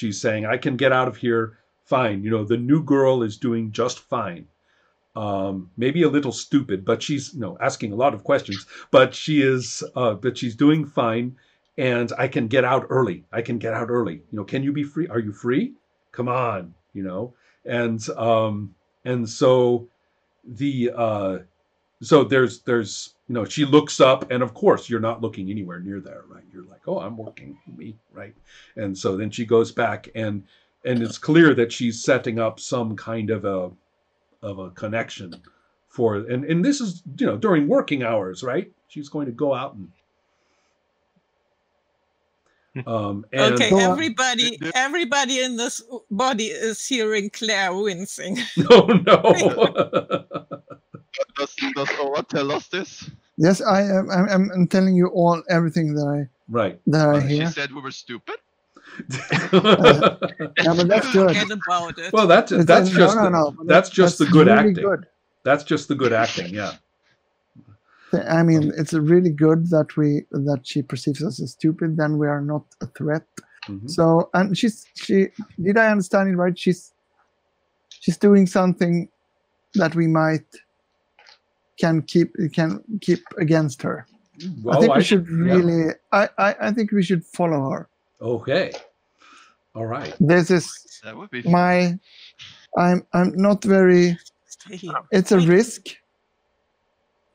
She's saying, I can get out of here fine. You know, the new girl is doing just fine. Maybe a little stupid, but she's, you know, asking a lot of questions, but she's doing fine. And I can get out early. I can get out early. You know, can you be free? Are you free? Come on, you know? And so the, so there's, you know, she looks up, and of course you're not looking anywhere near there, right? You're like, oh, I'm working, me, right? And so then she goes back, and it's clear that she's setting up some kind of a connection for, and this is, you know, during working hours, right? She's going to go out and okay, everybody in this body is hearing Claire wincing. no. Does Laura tell us this? Yes, I'm telling you everything that I hear. She said we were stupid. Yeah, but that's good. Forget about it. Well, that's just the good really acting. Good. That's just the good acting, yeah. I mean, it's really good that she perceives us as stupid. Then we are not a threat. Mm-hmm. So, and she did I understand it right? She's doing something that we can keep against her. Well, I think we should really. Yeah. I think we should follow her. Okay. All right. This is that would be my. I'm not very. It's a risk.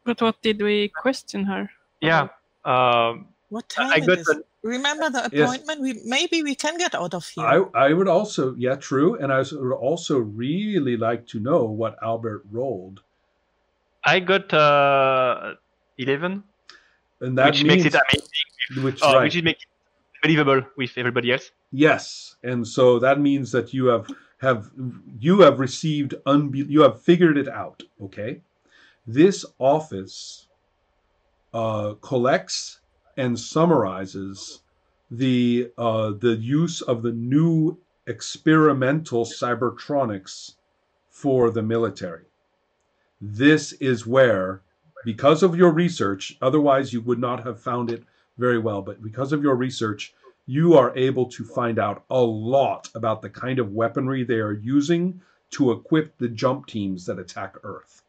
But what did we question her? Yeah. What time it is? Remember the appointment? Yes. Maybe we can get out of here. I would also, yeah, true. And I would also really like to know what Albert rolled. I got 11. And that which makes it amazing. Which makes it believable with everybody else. Yes. And so that means that you have received, you have figured it out, okay? This office collects and summarizes the use of the new experimental cybertronics for the military. This is where, because of your research, otherwise you would not have found it very well, but because of your research, you are able to find out a lot about the kind of weaponry they are using to equip the jump teams that attack Earth.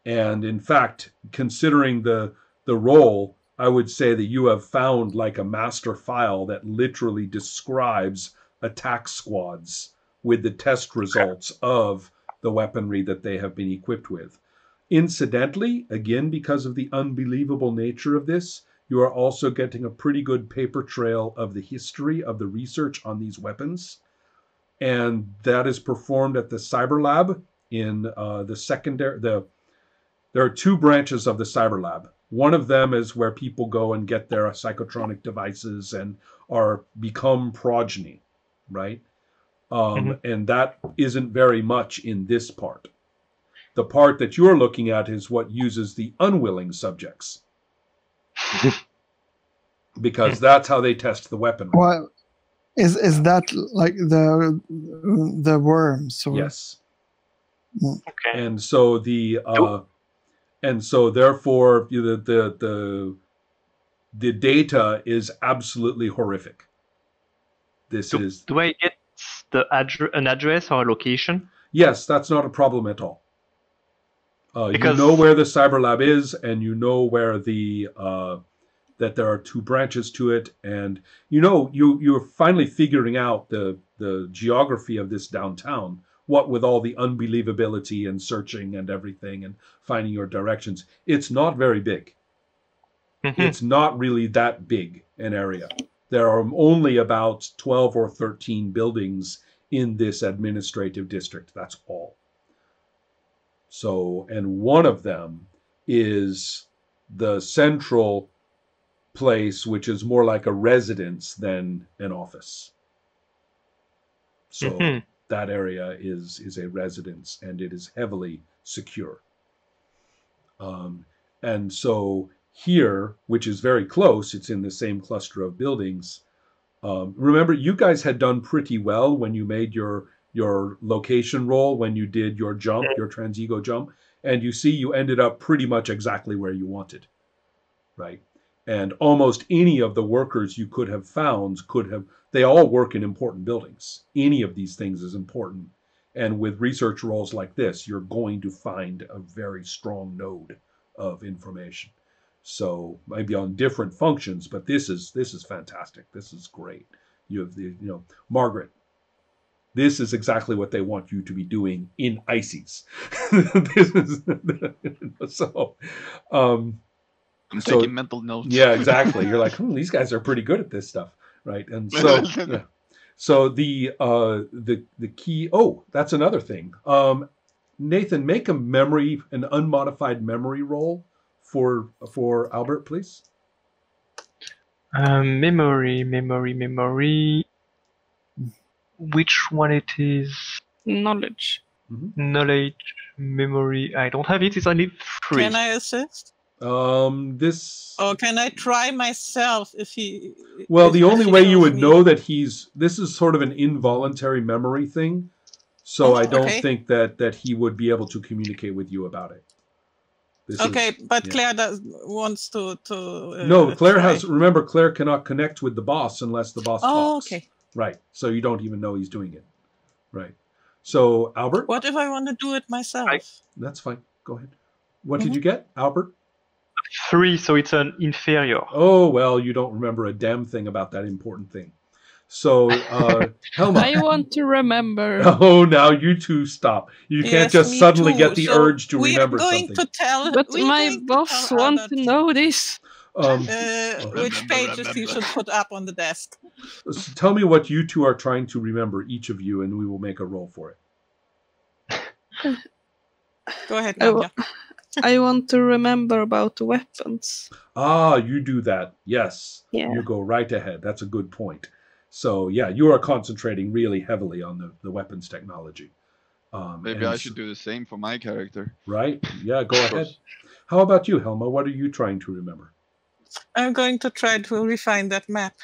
And in fact, considering the role, I would say that you have found like a master file that literally describes attack squads with the test results of the weaponry that they have been equipped with. Incidentally, again, because of the unbelievable nature of this, you are also getting a pretty good paper trail of the history of the research on these weapons. And that is performed at the Cyber Lab in the secondary, there are two branches of the Cyber Lab. One of them is where people go and get their psychotronic devices and become progeny, right? And that isn't very much in this part. The part that you're looking at is what uses the unwilling subjects. Because that's how they test the weaponry. Well, is that like the worms? Or? Yes. Okay. And so therefore the data is absolutely horrific. Do I get an address or a location? Yes, that's not a problem at all. You know where the Cyber Lab is, and you know where that there are two branches to it, and you know you're finally figuring out the geography of this downtown. What with all the unbelievability and searching and everything and finding your directions, it's not very big. It's not really that big an area. There are only about 12 or 13 buildings in this administrative district. That's all. So, and one of them is the central place, which is more like a residence than an office. So that area is a residence, and it is heavily secure. And so here, which is very close, it's in the same cluster of buildings. Remember, you guys had done pretty well when you made your location roll, when you did your jump, your transego jump, and you see you ended up pretty much exactly where you wanted, right? And almost any of the workers you could have found they all work in important buildings. Any of these things is important. And with research roles like this, you're going to find a very strong node of information. So maybe on different functions, but this is fantastic. This is great. You have Margaret. This is exactly what they want you to be doing in ICES. I'm taking mental notes. Yeah, exactly. You're like, these guys are pretty good at this stuff, right? And so, so the key. Oh, that's another thing. Nathan, make an unmodified memory roll for Albert, please. Memory. Which one it is? Knowledge. Knowledge, memory. I don't have it. It's only 3. Can I assist? This. Or can I try myself if he? Well, the only way you would know that this is sort of an involuntary memory thing, so I don't think that he would be able to communicate with you about it. But Claire wants to. No, Claire remember, Claire cannot connect with the boss unless the boss talks. Oh, okay. Right. So you don't even know he's doing it. Right. So Albert. What if I want to do it myself? That's fine. Go ahead. What did you get, Albert? 3, so it's an inferior. Oh, well, you don't remember a damn thing about that important thing. So, Helma. I want to remember. Oh, now you two stop. You can't just suddenly get the urge to remember something. But my boss wants to know this. Which pages he should put up on the desk. So tell me what you two are trying to remember, each of you, and we will make a roll for it. Go ahead, Nadia. I want to remember about weapons. Ah, you do that. Yes. Yeah. You go right ahead. That's a good point. So, yeah, you are concentrating really heavily on the weapons technology. Maybe I should do the same for my character. Right? Yeah, go ahead. How about you, Helma? What are you trying to remember? I'm going to try to refine that map.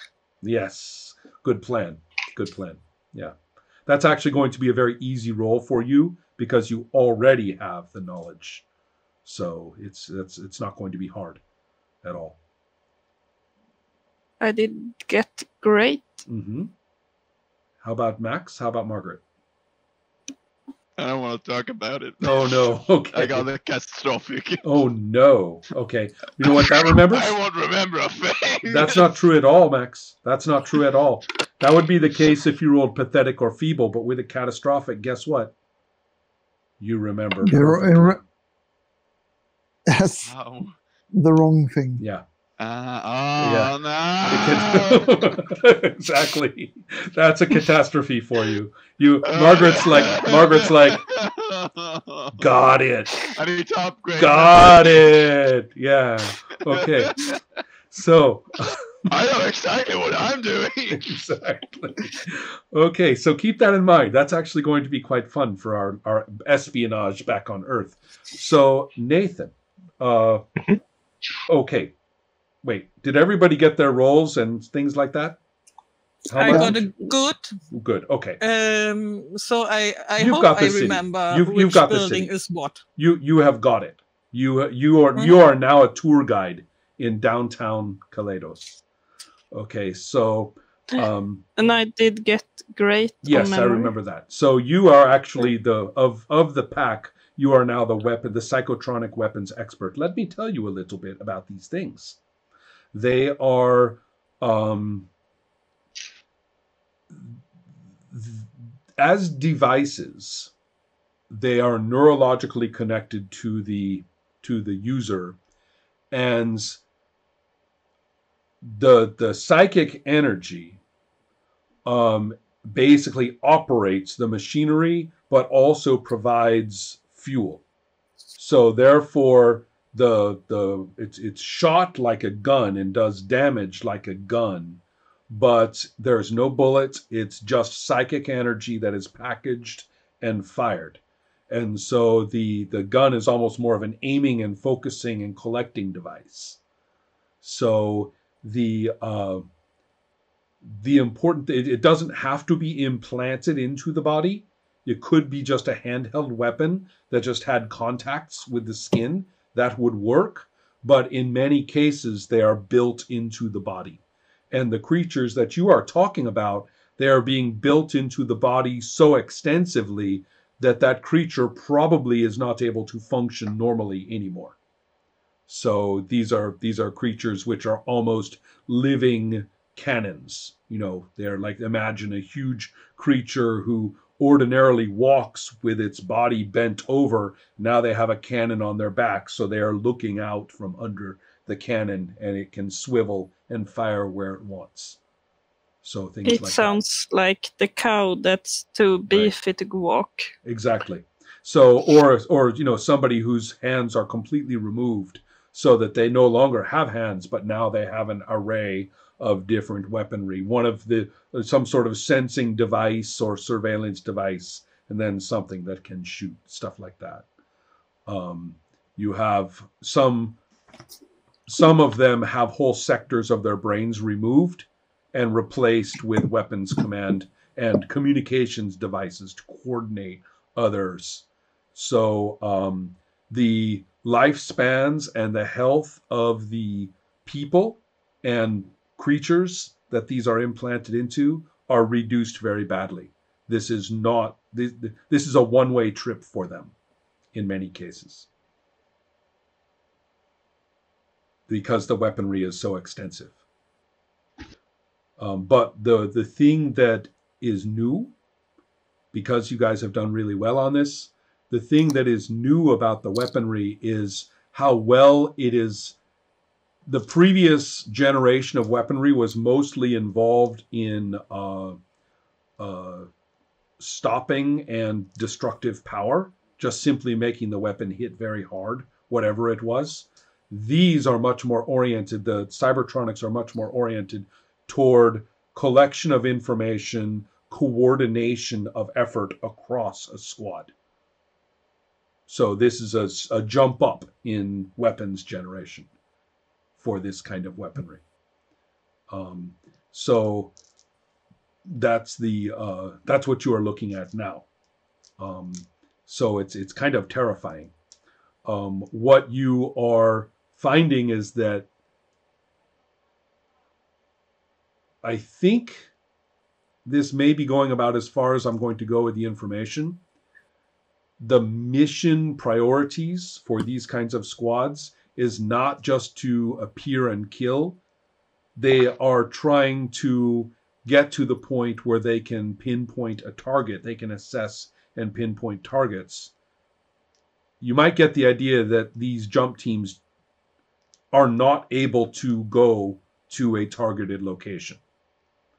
Yes. Good plan. Good plan. Yeah. That's actually going to be a very easy roll for you because you already have the knowledge. So it's not going to be hard at all. I did get great. Mm-hmm. How about Max? How about Margaret? I don't want to talk about it. Oh, no. Okay. I got the catastrophic. Oh, no. Okay. You know what that remembers? I won't remember a thing. That's not true at all, Max. That's not true at all. That would be the case if you rolled pathetic or feeble, but with a catastrophic, guess what? You remember. Yes. The wrong thing. Yeah. No. Exactly. That's a catastrophe for you. Margaret's like, got it. I need to upgrade. Got it. Yeah. Okay. So. I know exactly what I'm doing. Exactly. Okay, so keep that in mind. That's actually going to be quite fun for our espionage back on Earth. So, Nathan. Okay. Wait, did everybody get their roles and things like that? I got a good. Good, okay. So I You've hope got the I city. remember You've got building the city. is what. You have got it. You are now a tour guide in downtown Kaleidos. Okay, so and I did get great. Yes, I remember that. So you are actually of the pack. You are now the psychotronic weapons expert. Let me tell you a little bit about these things. They are as devices. They are neurologically connected to the user, and the psychic energy basically operates the machinery, but also provides fuel. So therefore, it's shot like a gun and does damage like a gun, but there's no bullets. It's just psychic energy that is packaged and fired. And so the gun is almost more of an aiming and focusing and collecting device. So the important, it doesn't have to be implanted into the body. It could be just a handheld weapon that just had contacts with the skin. That would work. but in many cases they are built into the body. And the creatures that you are talking about, they are being built into the body so extensively that that creature probably is not able to function normally anymore. So these are creatures which are almost living cannons. You know, they're like, imagine a huge creature who ordinarily walks with its body bent over. Now they have a cannon on their back, so they are looking out from under the cannon, and it can swivel and fire where it wants. So things it like sounds that. Like the cow that's too beefy to walk. Exactly. So, or you know, somebody whose hands are completely removed, so that they no longer have hands, but now they have an array of different weaponry. One of some sort of sensing device or surveillance device, and then something that can shoot, stuff like that. You have some of them have whole sectors of their brains removed and replaced with weapons command and communications devices to coordinate others. So the lifespans and the health of the people and creatures that these are implanted into are reduced very badly. This is not, this is a one-way trip for them in many cases, because the weaponry is so extensive. But the thing that is new, because you guys have done really well on this, the thing that is new about the weaponry is how well it is. The previous generation of weaponry was mostly involved in stopping and destructive power, just simply making the weapon hit very hard, whatever it was. These are much more oriented, the Cybertronics are much more oriented toward collection of information, coordination of effort across a squad. So this is a jump up in weapons generation for this kind of weaponry. So that's what you are looking at now. So it's kind of terrifying. What you are finding is that I think this may be going about as far as I'm going to go with the information. The mission priorities for these kinds of squads is not just to appear and kill. They are trying to get to the point where they can pinpoint a target. They can assess and pinpoint targets. You might get the idea that these jump teams are not able to go to a targeted location.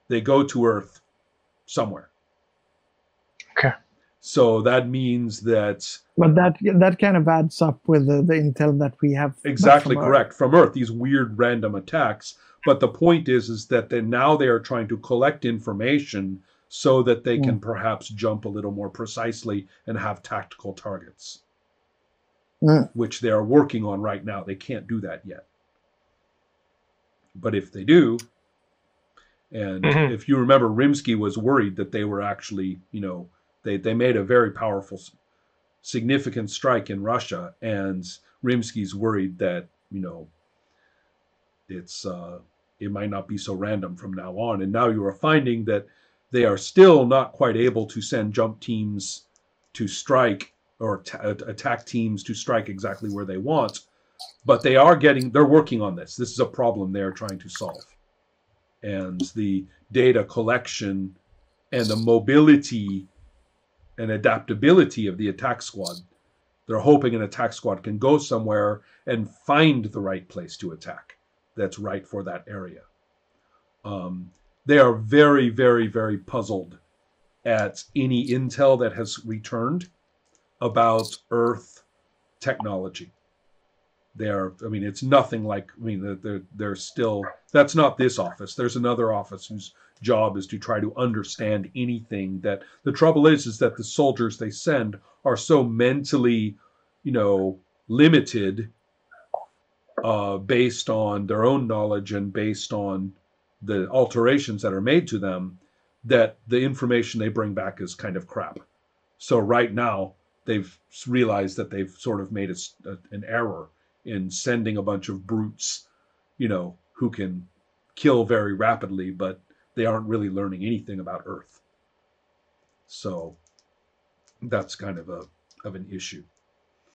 They go to Earth somewhere. Okay. So that means that... But that kind of adds up with the intel that we have. Exactly correct. From Earth, these weird random attacks. But the point is that now they are trying to collect information so that they can perhaps jump a little more precisely and have tactical targets, which they are working on right now. They can't do that yet. But if they do... And if you remember, Rimsky was worried that they were actually, you know, they made a very powerful, significant strike in Russia, and Rimsky's worried that, you know, it might not be so random from now on. And now you are finding that they are still not quite able to send jump teams to strike or attack teams to strike exactly where they want, but they're working on this. This is a problem they are trying to solve. And the data collection and the mobility and adaptability of the attack squad, they're hoping an attack squad can go somewhere and find the right place to attack that's right for that area. They are very, very, very puzzled at any intel that has returned about Earth technology. It's nothing like, they're still, that's not this office. There's another office whose job is to try to understand anything. That the trouble is that the soldiers they send are so mentally, you know, limited based on their own knowledge and based on the alterations that are made to them, that the information they bring back is kind of crap. So right now they've realized that they've sort of made an error in sending a bunch of brutes, who can kill very rapidly, but they aren't really learning anything about Earth. So that's kind of an issue.